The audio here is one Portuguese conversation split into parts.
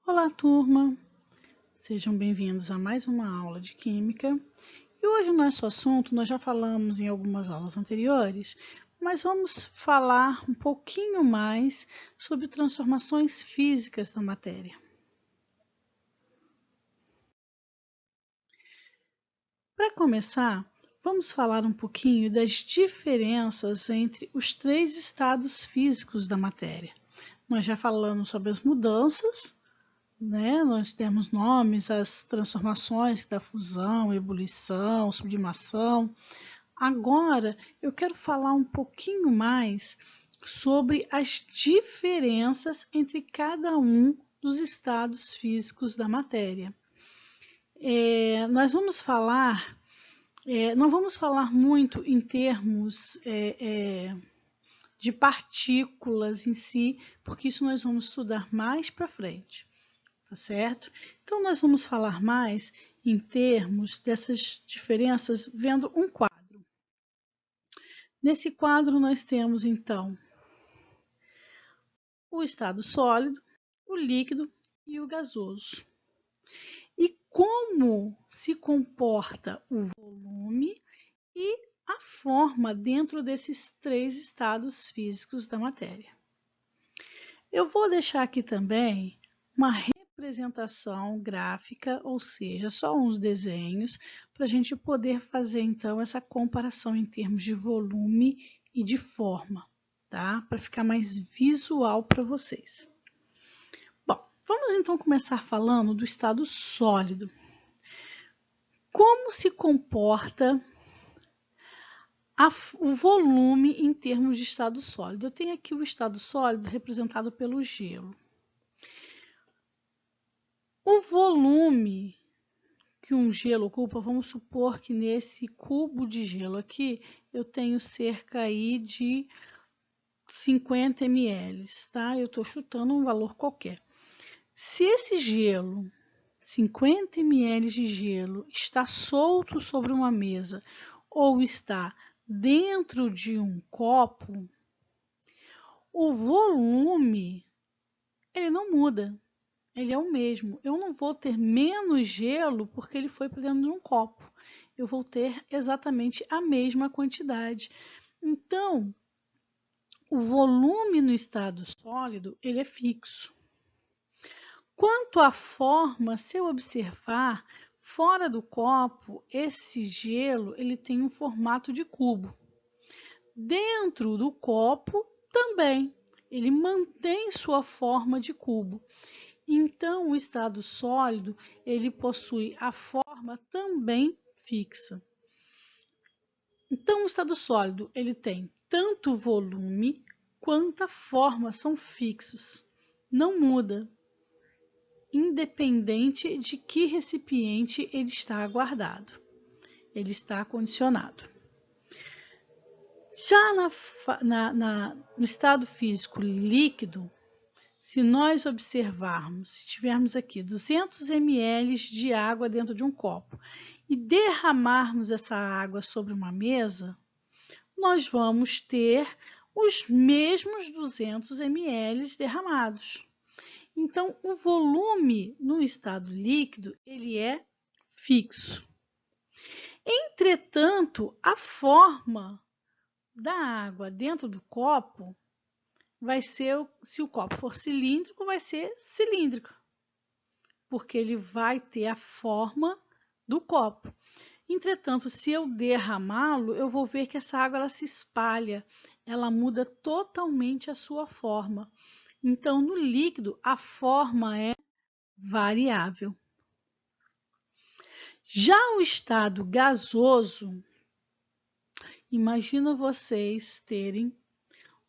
Olá, turma! Sejam bem-vindos a mais uma aula de Química. E hoje o nosso assunto, nós já falamos em algumas aulas anteriores, mas vamos falar um pouquinho mais sobre transformações físicas da matéria. Para começar, vamos falar um pouquinho das diferenças entre os três estados físicos da matéria. Nós já falamos sobre as mudanças, nós temos nomes, as transformações da fusão, ebulição, sublimação. Agora, eu quero falar um pouquinho mais sobre as diferenças entre cada um dos estados físicos da matéria. Nós vamos falar, não vamos falar muito em termos de partículas em si, porque isso nós vamos estudar mais para frente. Tá certo? Então, nós vamos falar mais em termos dessas diferenças vendo um quadro. Nesse quadro, nós temos, então, o estado sólido, o líquido e o gasoso. E como se comporta o volume e a forma dentro desses três estados físicos da matéria. Eu vou deixar aqui também uma representação gráfica, ou seja, só uns desenhos, para a gente poder fazer então essa comparação em termos de volume e de forma, tá? Para ficar mais visual para vocês. Bom, vamos então começar falando do estado sólido. Como se comporta o volume em termos de estado sólido? Eu tenho aqui o estado sólido representado pelo gelo. O volume que um gelo ocupa, vamos supor que nesse cubo de gelo aqui, eu tenho cerca aí de 50 ml, tá? Eu estou chutando um valor qualquer. Se esse gelo, 50 ml de gelo, está solto sobre uma mesa ou está dentro de um copo, o volume, ele não muda. Ele é o mesmo. Eu não vou ter menos gelo porque ele foi para dentro de um copo. Eu vou ter exatamente a mesma quantidade. Então, o volume no estado sólido, ele é fixo. Quanto à forma, se eu observar, fora do copo, esse gelo ele tem um formato de cubo. Dentro do copo, também, ele mantém sua forma de cubo. Então, o estado sólido, ele possui a forma também fixa. Então, o estado sólido, ele tem tanto o volume quanto a forma são fixos. Não muda, independente de que recipiente ele está guardado. Ele está acondicionado. Já no estado físico líquido, se nós observarmos, se tivermos aqui 200 ml de água dentro de um copo e derramarmos essa água sobre uma mesa, nós vamos ter os mesmos 200 ml derramados. Então, o volume no estado líquido, ele é fixo. Entretanto, a forma da água dentro do copo vai ser, se o copo for cilíndrico, vai ser cilíndrico, porque ele vai ter a forma do copo. Entretanto, se eu derramá-lo, eu vou ver que essa água ela se espalha, ela muda totalmente a sua forma. Então, no líquido, a forma é variável. Já o estado gasoso, imagina vocês terem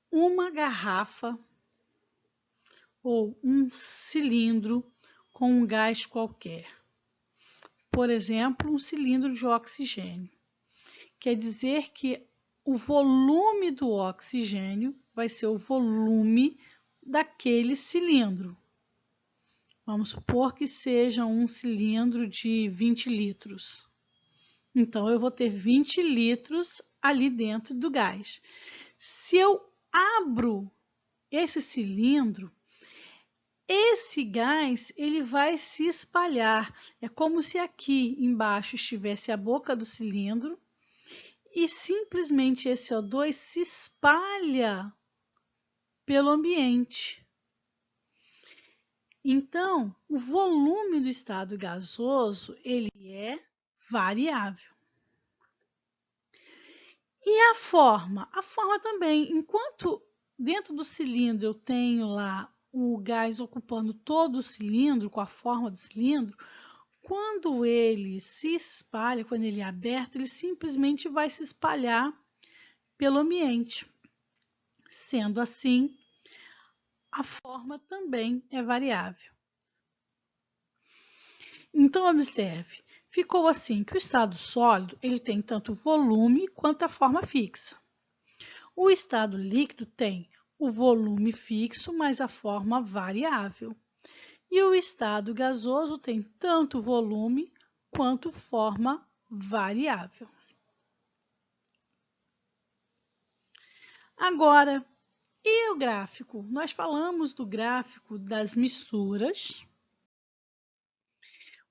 uma garrafa ou um cilindro com um gás qualquer. Por exemplo, um cilindro de oxigênio. Quer dizer que o volume do oxigênio vai ser o volume daquele cilindro. Vamos supor que seja um cilindro de 20 litros. Então, eu vou ter 20 litros ali dentro do gás. Se eu abro esse cilindro, esse gás ele vai se espalhar. É como se aqui embaixo estivesse a boca do cilindro e simplesmente esse O2 se espalha pelo ambiente. Então, o volume do estado gasoso ele é variável. E a forma? A forma também, enquanto dentro do cilindro eu tenho lá o gás ocupando todo o cilindro, com a forma do cilindro, quando ele se espalha, quando ele é aberto, ele simplesmente vai se espalhar pelo ambiente. Sendo assim, a forma também é variável. Então, observe, ficou assim que o estado sólido ele tem tanto volume quanto a forma fixa. O estado líquido tem o volume fixo, mas a forma variável. E o estado gasoso tem tanto volume quanto forma variável. Agora, e o gráfico? Nós falamos do gráfico das misturas,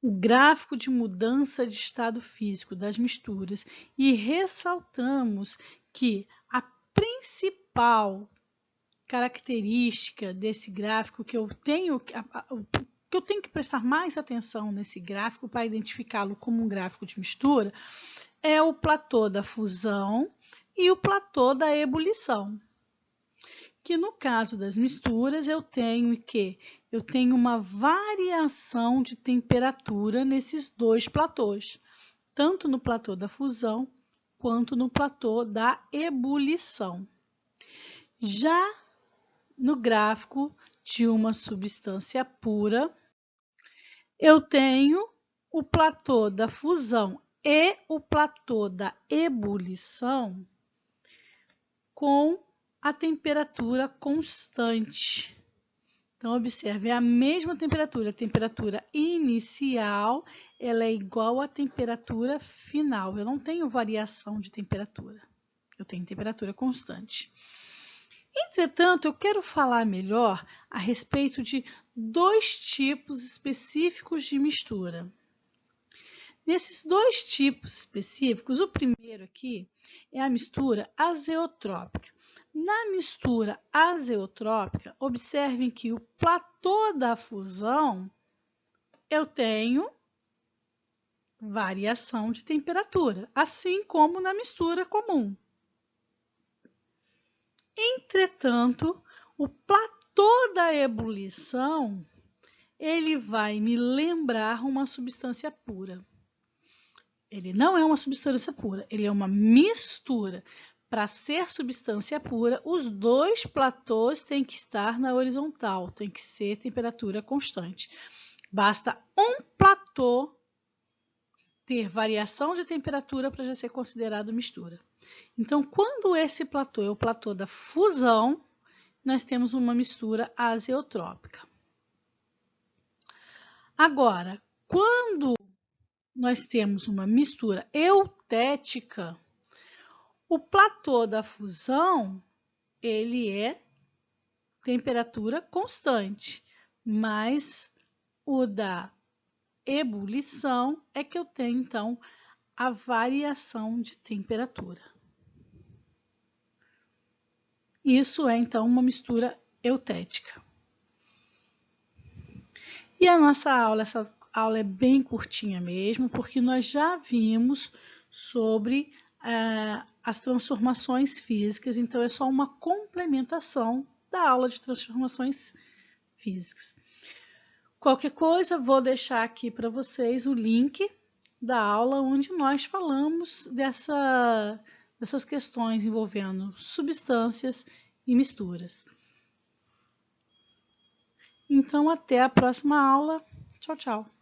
o gráfico de mudança de estado físico das misturas e ressaltamos que a principal característica desse gráfico que eu tenho que prestar mais atenção nesse gráfico para identificá-lo como um gráfico de mistura é o platô da fusão e o platô da ebulição. Que no caso das misturas eu tenho uma variação de temperatura nesses dois platôs, tanto no platô da fusão quanto no platô da ebulição. Já no gráfico de uma substância pura, eu tenho o platô da fusão e o platô da ebulição com a temperatura constante. Então, observe, é a mesma temperatura. A temperatura inicial ela é igual à temperatura final. Eu não tenho variação de temperatura. Eu tenho temperatura constante. Entretanto, eu quero falar melhor a respeito de dois tipos específicos de mistura. Nesses dois tipos específicos, o primeiro aqui é a mistura azeotrópica. Na mistura azeotrópica, observem que o platô da fusão eu tenho variação de temperatura, assim como na mistura comum. Entretanto, o platô da ebulição, ele vai me lembrar uma substância pura. Ele não é uma substância pura, ele é uma mistura. Para ser substância pura, os dois platôs têm que estar na horizontal, tem que ser temperatura constante. Basta um platô ter variação de temperatura para já ser considerado mistura. Então, quando esse platô é o platô da fusão, nós temos uma mistura azeotrópica. Agora, quando nós temos uma mistura eutética, o platô da fusão, ele é temperatura constante, mas o da ebulição é que eu tenho, então, a variação de temperatura. Isso é, então, uma mistura eutética. E a nossa aula, essa aula é bem curtinha mesmo, porque nós já vimos sobre as transformações físicas, então é só uma complementação da aula de transformações físicas. Qualquer coisa, vou deixar aqui para vocês o link da aula onde nós falamos dessas questões envolvendo substâncias e misturas. Então, até a próxima aula. Tchau, tchau.